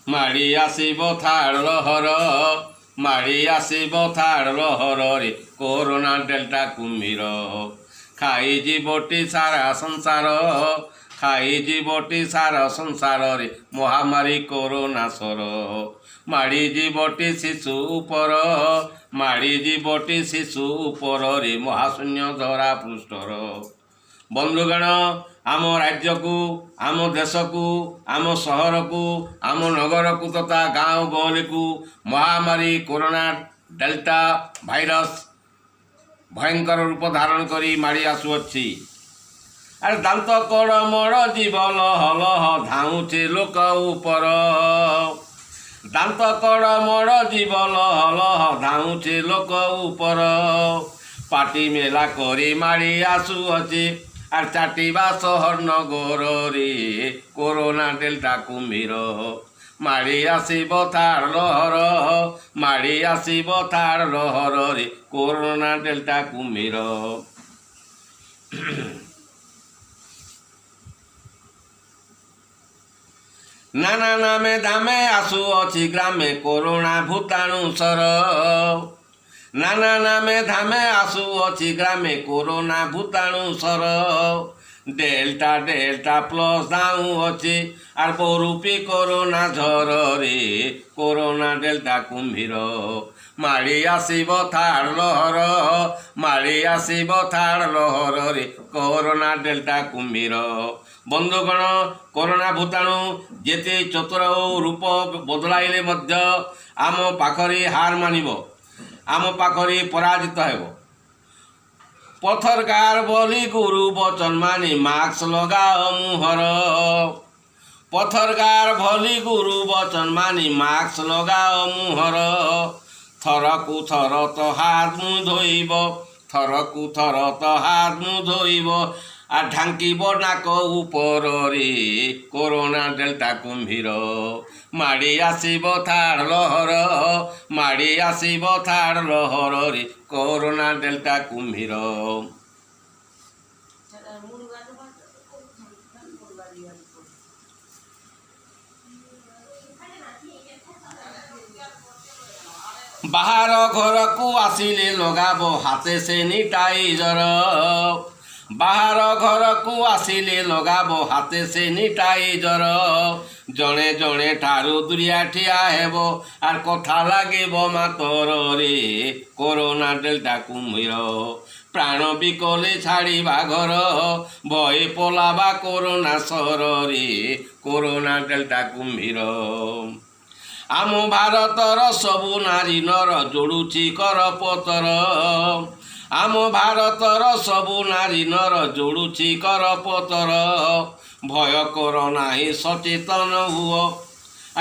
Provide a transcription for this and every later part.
ମାଡ଼ି ଆସିବ ଥାର୍ଡ଼ ଲହର, ମାଡ଼ି ଆସିବ ଥାର୍ଡ଼ ଲହରରେ କୋରୋନା ଡେଲ୍ଟା କୁମ୍ଭୀର। ଖାଇଯିବଟି ସାରା ସଂସାର, ଖାଇଯିବଟି ସାରା ସଂସାରରେ ମହାମାରୀ କୋରୋନା ସର। ମାଡ଼ିଯିବଟି ଶିଶୁ ଉପର, ମାଡ଼ିଯିବଟି ଶିଶୁ ଉପରରେ ମହାଶୂନ୍ୟ ଧରା ପୃଷ୍ଠର। ବନ୍ଧୁଗଣ, ଆମ ରାଜ୍ୟକୁ, ଆମ ଦେଶକୁ, ଆମ ସହରକୁ, ଆମ ନଗରକୁ ତଥା ଗାଁ ଗହଳିକୁ ମହାମାରୀ କୋରୋନା ଡେଲ୍ଟା ଭାଇରସ୍ ଭୟଙ୍କର ରୂପ ଧାରଣ କରି ମାଡ଼ି ଆସୁଅଛି। ଆରେ ଦାନ୍ତ କଡ଼ ମଡ଼ ଜୀବ ଲହ ଲହ ଧାଉଁଛି ଲୋକ ଉପର, ଦାନ୍ତ କଡ଼ ମଡ଼ ଜୀବ ଲହ ଲହ ଧାଉଁଛି ଲୋକ ଉପର। ପାଟି ମେଲା କରି ମାଡ଼ି ଆସୁଅଛି আর চাটিবা শহর নগরে করোনা ডেল্টা কুম্ভীর। মাড়ি আসিব তার লহর, মাড়ি আসিব তার লহরে করোনা ডেল্টা কুম্ভীর। নানা নামে দামে আসুଅଛି গ্রামে করোনা ভূতাণু সর, নানা নামে ধামে আসুଅଛି গ্রামে করোনা ভূতাণু সর। ডেল্টা ডেল্টা প্লস দাউଅଛି আর বহুরূপী করোনা ঝড়রে করোনা ডেল্টা কুম্ভীর। মাড়ি আসিব থার্ড লহর, মাড়ি আসিব থার্ড লহরে করোনা ডেল্টা কুম্ভীর। বন্ধুগণ, করোনা ভূতাণু যেতে চতুর রূপ বদলাইলে মধ্য আম পাখরে হার মানিব, আম পাখরে পরাজিত ହେବ। পথরকার বলি গুরু বচন মানি মাস্ক লগাও মুহর, পথরকার ভলি গুরু বচন মানি মাস্ক লগাও মুহর। থরকু থর তো হাত মুহ ধোইব, থরকু থর তো হাত মুহ ধোইব আর ঢাঙ্কিব নাক উপরে করোনা ডেল্টা কুম্ভীর। মাড়ি আসিব থার্ড লহর, মাড়ি আসিব থার্ড লহরে করোনা ডেল্টা কুম্ভীর। ବାହାର ଘରକୁ ଆସିଲେ ଲଗାବ ହାତେ ସେନିଟାଇଜର, ବାହାର ଘରକୁ ଆସିଲେ ଲଗାବ ହାତେ ସେନିଟାଇଜର। ଜଣେ ଜଣେ ଠାରୁ ଦୂରିଆ ଠିଆ ହେବ ଆର୍ କଥା ଲାଗିବ ମାତରରେ করোনা ডেল্টা কুম্ভীর। প্রাণ বিকলে ছাড়িবা ঘর, ভয়ে পলাবা করোনা সରରେ করোনা ডেল্টা কুম্ভীর। ଆମ ଭାରତର ସବୁ ନାରୀ ନର ଯୋଡ଼ୁଛି କରପତର, ଆମ ଭାରତର ସବୁ ନାରୀ ନର ଯୋଡ଼ୁଛି କରପତର। ଭୟ କର ନାହିଁ ସଚେତନ ହୁଅ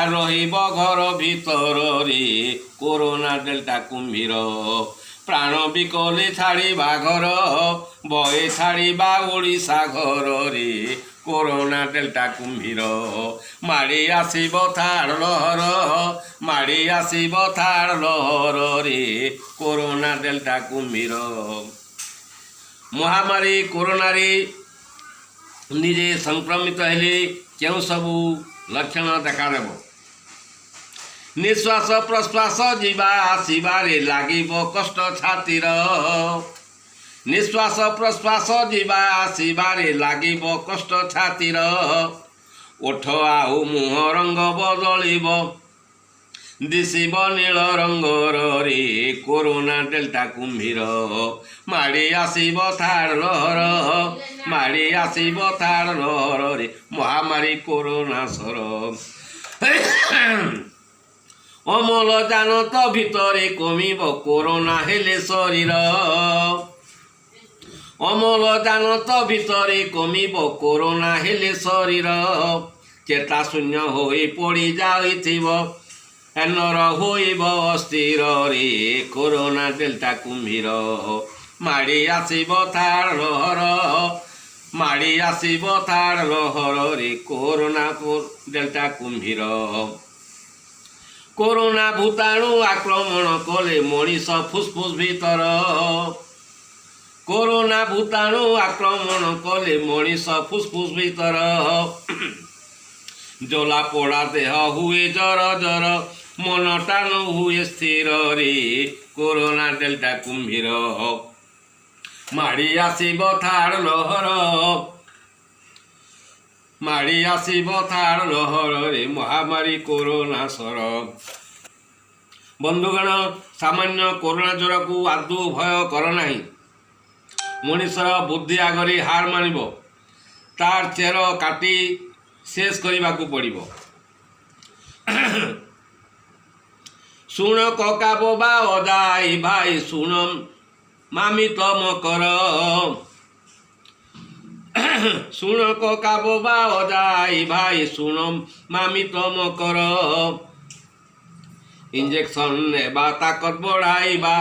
ରହିବ ଘର ଭିତରରେ করোনা ডেল্টা কুম্ভীর। প্রাণ বিকলে ছাড়িবা ঘর, ভয়ে ছাড়িবা ଓଡ଼ିଶା ঘରରେ করোনা ডেল্টা কুম্ভীর। মাড়ি আসিব থার্ড লহর, মাড়ি আসিব থার্ড লহরে করোনা ডেল্টা কুম্ভীর। মহামারী করোনারে নিজে সংক্রমিত হেলে কেউ সবু লক্ষণ দেখাদেব? নিঃশ্বাস প্রশ্বাস ଯିବା ଆସିବାରେ ଲାଗିବ କଷ୍ଟ ଛାତିର, ନିଶ୍ୱାସ ପ୍ରଶ୍ୱାସ ଯିବା ଆସିବାରେ ଲାଗିବ କଷ୍ଟ ଛାତିର। ଓଠ ଆଉ ମୁହଁ ରଙ୍ଗ ବଦଳିବ, ଦିଶିବ ନୀଳ ରଙ୍ଗରେ করোনা ডেল্টা কুম্ভীর। মাড়ি আসিব থার্ড লহর, মাড়ি আসিব থার্ড লহরে মহামারী করোনা সর। অম্লজান তো ভিতরে কমিব করোনা হেলে শরীর, অম্লজান তো ভিতরে কমিব করোনা হেলে শরীর। চেতা শূন্য হয়ে পড়ি যাইথিব নর হইব অস্থিরে করোনা ডেল্টা কুম্ভীর। মাড়ি আসিব থার্ড লহর, মাড়ি আসিব থার্ড লহরে করোনা ডেল্টা কুম্ভীর। করোনা ভূতাণু আক্রমণ কলে মଣିଷ ফুসফুস ভিতর, করোনা ভূতাণু আক্রমণ কলে মଣିଷ ফুসফুস ভিতর। ଜଲା ପୋଡ଼ା ଦେହ ହୁଏ ଜର ଜର ମନଟା ନ ହୁଏ ସ୍ଥିର ରେ କୋରୋନା ଡେଲ୍ଟା କୁମ୍ଭୀର ମାଡ଼ି ଆସିବ ଥାଡ଼ ଲହର ମାଡ଼ି ଆସିବ ଥାଡ଼ ଲହରରେ ମହାମାରୀ କୋରୋନା ସର। ବନ୍ଧୁଗଣ, ସାମାନ୍ୟ କୋରୋନା ଜ୍ୱରକୁ ଆଦୌ ଭୟ କର ନାହିଁ। ମଣିଷର ବୁଦ୍ଧି ଆଗରେ ହାର ମାନିବ, ତାର ଚେର କାଟି ଶେଷ କରିବାକୁ ପଡ଼ିବ। ଶୁଣ କକା ବୋବା ଅଜାଇ ଭାଇ ଶୁଣ ମାମି ତମ କର ଶୁଣ କକା ବୋବା ଅଜାଇ ଭାଇ ଶୁଣ ମାମି ତମ କର ଇଞ୍ଜେକ୍ସନ୍ ନେବା ତାକତ ବଢ଼ାଇବା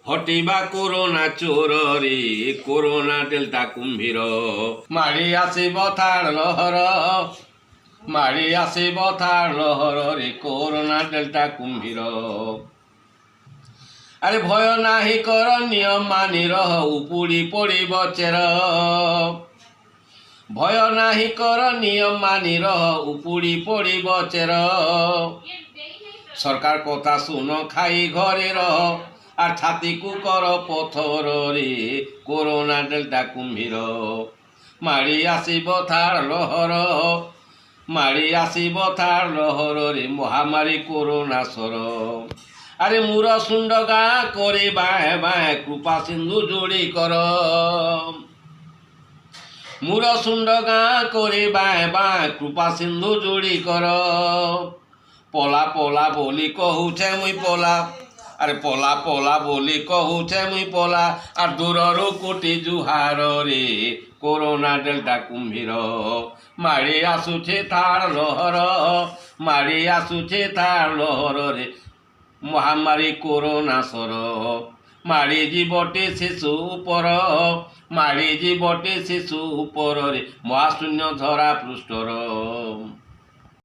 ହଟିବା କୋରୋନା ଚୋରରେ କୋରୋନା ଡେଲ୍ଟା କୁମ୍ଭୀର ମାଡ଼ି ଆସିବ ଥାଡ଼ ଲହର ମାଡ଼ି ଆସିବ ଥାଡ଼ ଲହରରେ କୋରୋନା ଡେଲ୍ଟା କୁମ୍ଭୀର। ଆରେ ଭୟ ନାହିଁ କର ନିୟମ ମାନି ରହ ଉପୁଡ଼ି ପଡ଼ିବ ଚେର ଭୟ ନାହିଁ କର ନିୟମ ମାନି ରହ ଉପୁଡ଼ି ପଡ଼ିବ ଚେର। ସରକାର କଥା ଶୁଣ ଖାଇ ଘରେ ରହ আর ছাতিକୁ କର ପଥରରେ କୋରୋନା ଡେଲ୍ଟା କୁମ୍ଭୀର ମାଡ଼ି ଆସିବ ଥାଡ଼ ଲହର ମାଡ଼ି ଆସିବ ଥାଡ଼ ଲହରରେ ମହାମାରୀ କୋରୋନା ସର। আরে মুর শুণ্ড গা করে বাঁয়ে বাঁয়ে কৃপা সিন্ধু যোড়ি কর মুর শুণ্ড গা করে বাঁয়ে বাঁয়ে কৃপা সিন্ধু যোড়ি কর পলা পলা বলি কহুছে মুই পলা আরে পলা পলা বলি কহুছে মুই পলা আর দূরରୁ কোটি জুহার রে কোରୋନା ଡେଲ୍ଟା କୁମ୍ଭୀର ମାଡ଼ି ଆସୁଛେ ଥାଡ଼ ଲହର ମାଡ଼ି ଆସୁଛେ ଥାଡ଼ ଲହରରେ ମହାମାରୀ କୋରୋନା ସର ମାଡ଼ି ଯିବଟି ଶିଶୁ ଉପର ମାଡ଼ି ଯିବଟି ଶିଶୁ ଉପରରେ ମହାଶୂନ୍ୟ ଧରା ପୃଷ୍ଠର।